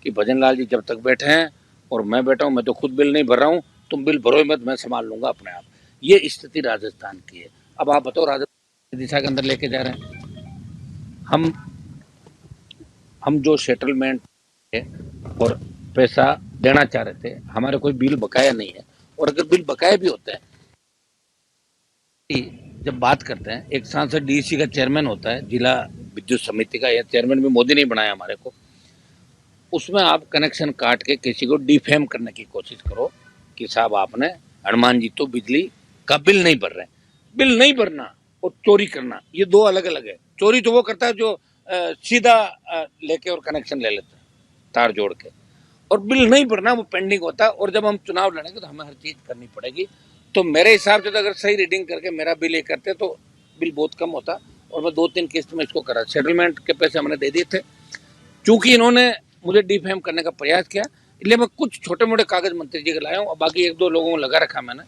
कि भजन लाल जी जब तक बैठे हैं और मैं बैठा हूँ, मैं तो खुद बिल नहीं भर रहा हूँ, तुम बिल भरो मत, मैं संभाल लूंगा अपने आप। ये स्थिति राजस्थान की है। अब आप बताओ राजस्थान दिशा के अंदर लेके जा रहे हैं। हम हम जो सेटलमेंट है और पैसा देना चाह रहे थे, हमारे कोई बिल बकाया नहीं है। और अगर बिल बकाया भी होता है, जब बात करते हैं, एक सांसद डीसी का चेयरमैन होता है जिला विद्युत समिति का, या चेयरमैन भी मोदी ने बनाया हमारे को, उसमें आप कनेक्शन काट के किसी को डिफेम करने की कोशिश करो कि साहब आपने, हनुमान जी तो बिजली का बिल नहीं भर रहे। बिल नहीं भरना और चोरी करना ये दो अलग अलग है। चोरी तो वो करता है जो सीधा लेके और कनेक्शन ले लेता है तार जोड़ के, और बिल नहीं भरना वो पेंडिंग होता है। और जब हम चुनाव लड़ेंगे तो हमें हर चीज करनी पड़ेगी। तो मेरे हिसाब से तो अगर सही रीडिंग करके मेरा बिल ये करते तो बिल बहुत कम होता। और मैं 2-3 किस्त में इसको करा, सेटलमेंट के पैसे हमने दे दिए थे। चूंकि इन्होंने मुझे डिफेम करने का प्रयास किया, इसलिए मैं कुछ छोटे मोटे कागज मंत्री जी के लाया हूँ, और बाकी 1-2 लोगों को लगा रखा मैंने,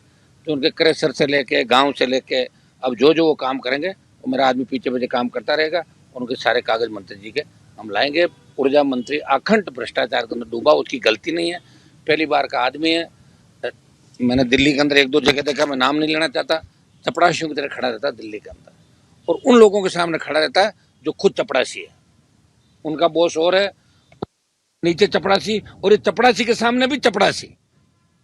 तो उनके क्रेशर से लेके गांव से लेके अब जो जो वो काम करेंगे वो मेरा आदमी पीछे पीछे काम करता रहेगा। उनके सारे कागज मंत्री जी के हम लाएंगे। ऊर्जा मंत्री अखंड भ्रष्टाचार के अंदर डूबा, उसकी गलती नहीं है, पहली बार का आदमी है। मैंने दिल्ली के अंदर 1-2 जगह देखा, मैं नाम नहीं लेना चाहता, चपरासियों की तरह खड़ा रहता है दिल्ली के अंदर, और उन लोगों के सामने खड़ा रहता है जो खुद चपरासी है। उनका बॉस और है, नीचे चपरासी, और ये चपरासी के सामने भी चपरासी।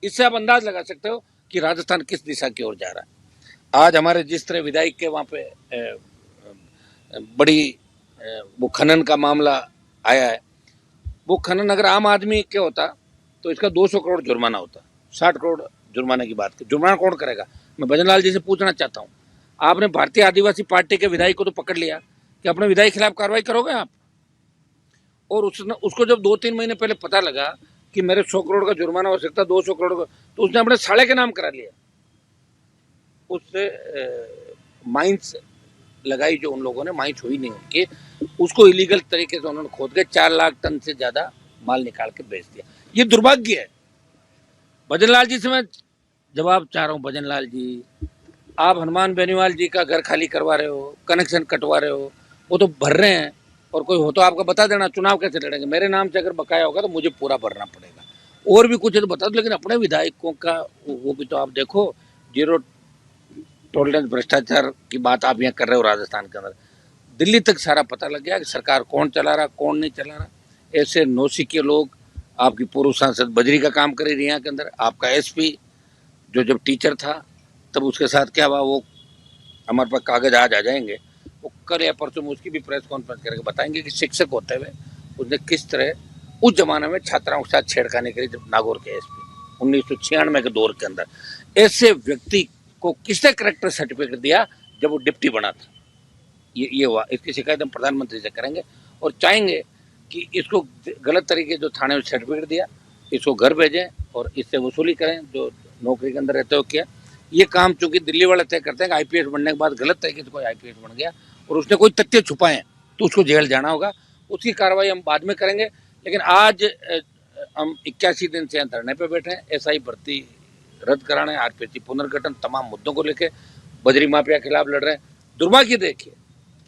इससे आप अंदाज लगा सकते हो कि राजस्थान किस दिशा की ओर जा रहा है। आज हमारे जिस तरह विधायक के वहां पे बड़ी वो खनन का मामला आया है, वो खनन अगर आम आदमी के होता तो इसका 200 करोड़ जुर्माना होता। 60 करोड़ जुर्माने की बात, जुर्माना कौन करेगा? मैं भजन लाल जी से पूछना चाहता हूँ, आपने भारतीय आदिवासी पार्टी के विधायक को तो पकड़ लिया कि अपने विधायक खिलाफ कार्रवाई करोगे आप? और उसको जब 2-3 महीने पहले पता लगा कि मेरे 100 करोड़ का जुर्माना हो सकता, 200 करोड़ का, तो उसने अपने साले के नाम करा लिया। उससे माइंस लगाई जो उन लोगों ने, माइंस हुई नहीं उनकी, उसको इलीगल तरीके से उन्होंने खोद के 4 लाख टन से ज्यादा माल निकाल के बेच दिया। ये दुर्भाग्य है। भजन लाल जी से मैं जवाब चाह रहा हूँ, भजन लाल जी, आप हनुमान बेनीवाल जी का घर खाली करवा रहे हो, कनेक्शन कटवा रहे हो, वो तो भर रहे हैं, और कोई हो तो आपका बता देना, चुनाव कैसे लड़ेंगे? मेरे नाम से अगर बकाया होगा तो मुझे पूरा भरना पड़ेगा। और भी कुछ है तो बता दो, लेकिन अपने विधायकों का वो भी तो आप देखो। जीरो टॉलरेंस भ्रष्टाचार की बात आप यहाँ कर रहे हो राजस्थान के अंदर, दिल्ली तक सारा पता लग गया कि सरकार कौन चला रहा, कौन नहीं चला रहा। ऐसे नौसिखिए लोग, आपकी पूर्व सांसद बजरी का काम करे रही यहाँ के अंदर, आपका एसपी जो जब टीचर था तब उसके साथ क्या हुआ, वो हमारे पास कागज आज आ जाएंगे, वो कल या परसों में उसकी भी प्रेस कॉन्फ्रेंस करके बताएंगे कि शिक्षक होते हुए उसने किस तरह उस जमाने में छात्राओं के साथ छेड़खानी करी, जब नागौर के एसपी 1996 के दौर के अंदर। ऐसे व्यक्ति को किसने करेक्टर सर्टिफिकेट दिया जब वो डिप्टी बना था? ये हुआ। इसकी शिकायत हम प्रधानमंत्री से करेंगे और चाहेंगे कि इसको गलत तरीके जो थाने में सर्टिफिकेट दिया, इसको घर भेजें और इससे वसूली करें जो नौकरी के अंदर रहते हो किया। ये काम चूंकि दिल्ली वाले तय करते हैं कि आईपीएस बनने के बाद गलत तरीके से कोई आईपीएस बन गया और उसने कोई तथ्य छुपाए तो उसको जेल जाना होगा, उसकी कार्रवाई हम बाद में करेंगे। लेकिन आज हम 81 दिन से धरने पे बैठे हैं, एसआई भर्ती रद्द कराने, आरपीसी पुनर्गठन, तमाम मुद्दों को लेकर बजरी माफिया के खिलाफ लड़ रहे हैं। दुर्भाग्य देखिए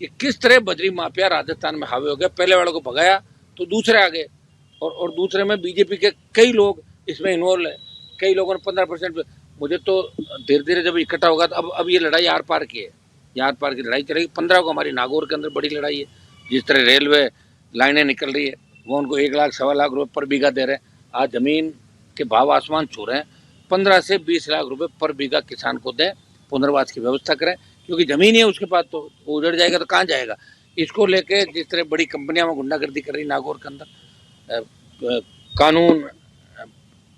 कि किस तरह बजरी माफिया राजस्थान में हावी हो गया। पहले वालों को भगाया तो दूसरे आ गए, और दूसरे में बीजेपी के कई लोग इसमें इन्वॉल्व है। कई लोगों ने 15%। मुझे तो धीरे धीरे जब इकट्ठा होगा तो अब ये लड़ाई आर पार की है, ये आर पार की लड़ाई चलेगी। 15 को हमारी नागौर के अंदर बड़ी लड़ाई है। जिस तरह रेलवे लाइनें निकल रही है, वो उनको 1 लाख 1.25 लाख रुपये पर बीघा दे रहे हैं। आज जमीन के भाव आसमान छू रहे हैं। 15 से 20 लाख रुपए पर बीघा किसान को दें, पुनर्वास की व्यवस्था करें, क्योंकि जमीन ही है उसके पास, तो उजड़ जाएगा तो कहाँ जाएगा। इसको लेके जिस तरह बड़ी कंपनियां में गुंडागर्दी कर रही नागौर के अंदर, कानून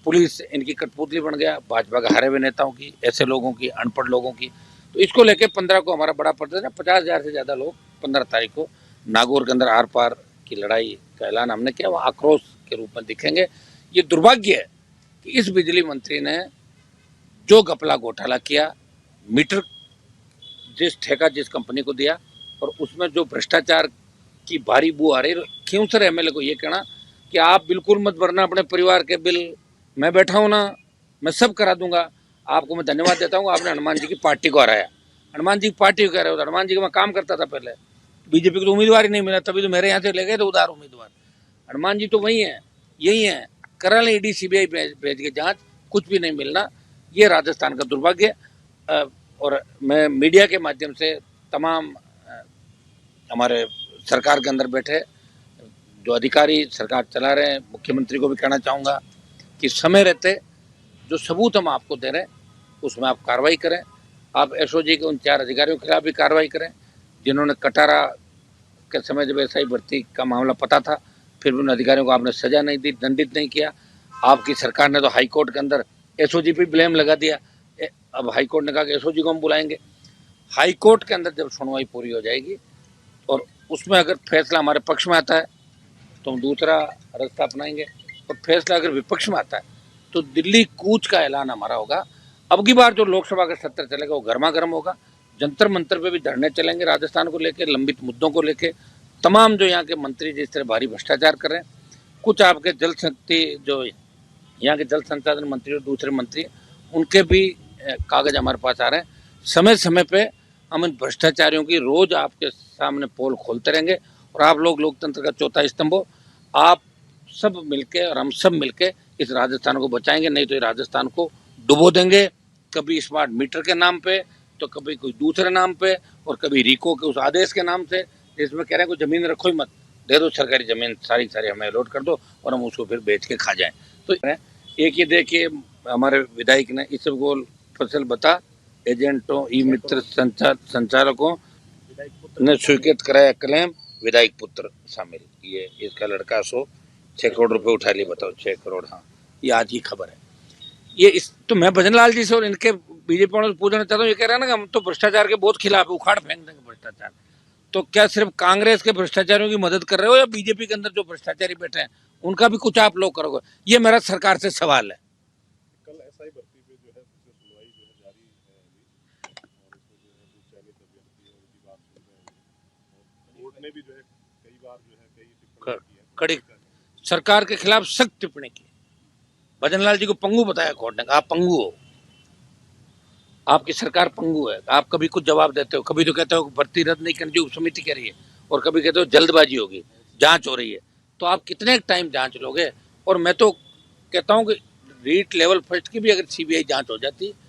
पुलिस इनकी कठपुतली बन गया, भाजपा के हारे हुए नेताओं की, ऐसे लोगों की, अनपढ़ लोगों की। तो इसको लेके 15 को हमारा बड़ा प्रदर्शन है। 50,000 से ज्यादा लोग 15 तारीख को नागौर के अंदर आर पार की लड़ाई का ऐलान हमने किया, वो आक्रोश के रूप में दिखेंगे। ये दुर्भाग्य है कि इस बिजली मंत्री ने जो घपला घोटाला किया, मीटर जिस ठेका जिस कंपनी को दिया, और उसमें जो भ्रष्टाचार की भारी बू आ रही, क्यों सर एमएलए को ये कहना कि आप बिल्कुल मत भरना अपने परिवार के बिल, मैं बैठा हूं ना, मैं सब करा दूंगा। आपको मैं धन्यवाद देता हूं, आपने हनुमान जी की पार्टी को हराया। हनुमान जी की पार्टी को कह रहे हो, हनुमान जी का मैं काम करता था पहले, बीजेपी को तो उम्मीदवार ही नहीं मिला, तभी तो मेरे यहाँ से ले गए थे उधार उम्मीदवार। हनुमान जी तो वही है यही है, करा लें ईडी सीबीआई भेज के जांच, कुछ भी नहीं मिलना। ये राजस्थान का दुर्भाग्य है। और मैं मीडिया के माध्यम से तमाम हमारे सरकार के अंदर बैठे जो अधिकारी सरकार चला रहे हैं, मुख्यमंत्री को भी कहना चाहूँगा कि समय रहते जो सबूत हम आपको दे रहे हैं उसमें आप कार्रवाई करें। आप एसओजी के उन 4 अधिकारियों के खिलाफ भी कार्रवाई करें जिन्होंने कटारा के समय जब एसआई भर्ती का मामला पता था फिर भी उन अधिकारियों को आपने सजा नहीं दी, दंडित नहीं किया। आपकी सरकार ने तो हाई कोर्ट के अंदर एसओजी पे ब्लेम लगा दिया। अब हाई कोर्ट ने कहा कि एसओजी को हम बुलाएंगे। हाई कोर्ट के अंदर जब सुनवाई पूरी हो जाएगी और उसमें अगर फैसला हमारे पक्ष में आता है तो हम दूसरा रास्ता अपनाएंगे, और फैसला अगर विपक्ष में आता है तो दिल्ली कूच का ऐलान हमारा होगा। अब की बार जो लोकसभा का सत्र चलेगा वो गर्मा गर्म होगा। जंतर मंतर पे भी धरने चलेंगे राजस्थान को लेकर, लंबित मुद्दों को लेकर। तमाम जो यहाँ के मंत्री जिस तरह भारी भ्रष्टाचार कर रहे हैं, कुछ आपके जल शक्ति जो यहाँ के जल संसाधन मंत्री और दूसरे मंत्री उनके भी कागज हमारे पास आ रहे हैं। समय समय पे हम इन भ्रष्टाचारियों की रोज आपके सामने पोल खोलते रहेंगे। और आप लोग लोकतंत्र का चौथा स्तंभ हो, आप सब मिलके और हम सब मिलके इस राजस्थान को बचाएंगे, नहीं तो ये राजस्थान को डुबो देंगे। कभी स्मार्ट मीटर के नाम पे तो कभी कोई दूसरे नाम पे और कभी रिको के उस आदेश के नाम से जिसमें कह रहे हैं कोई जमीन रखो ही मत, दे दो सरकारी जमीन सारी सारी हमें अलॉट कर दो और हम उसको फिर बेच के खा जाएं। तो एक ये देखिए हमारे विधायक ने इसबगोल फसल बता एजेंटों ई मित्र संचालकों ने स्वीकृत कराया क्लेम, विधायक पुत्र शामिल। ये इसका लड़का 6 करोड़ रुपए उठा लिए, बताओ 6 करोड़। हाँ, ये आज की खबर है। ये इस तो मैं भजनलाल जी से और इनके बीजेपी वालों से पूछना चाहता हूँ, ये कह रहे हैं ना कि हम तो भ्रष्टाचार के बहुत खिलाफ है, उखाड़ फेंक देंगे भ्रष्टाचार। तो क्या सिर्फ कांग्रेस के भ्रष्टाचारियों की मदद कर रहे हो या बीजेपी के अंदर जो भ्रष्टाचारी बैठे हैं उनका भी कुछ आप लोग करोगे? ये मेरा सरकार से सवाल है। कल एसआई भर्ती पे जो है सुनवाई जो है जारी है अभी, और इसमें जो है जो चयनित अभ्यर्थी है उनकी बात सुन रहे हैं। कोर्ट ने भी जो है कई बार जो है कई टिप्पणी की है, कड़ी सरकार के खिलाफ सख्त टिप्पणी की। भजनलाल जी को पंगु बताया कोर्ट ने, आप पंगु हो, आपकी सरकार पंगु है। आप कभी कुछ जवाब देते हो, कभी तो कहते हो भर्ती रद्द नहीं करनी जो समिति कह रही है, और कभी कहते हो जल्दबाजी होगी, जांच हो रही है। तो आप कितने टाइम जांच लोगे? और मैं तो कहता हूं कि रीट लेवल फर्स्ट की भी अगर सीबीआई जांच हो जाती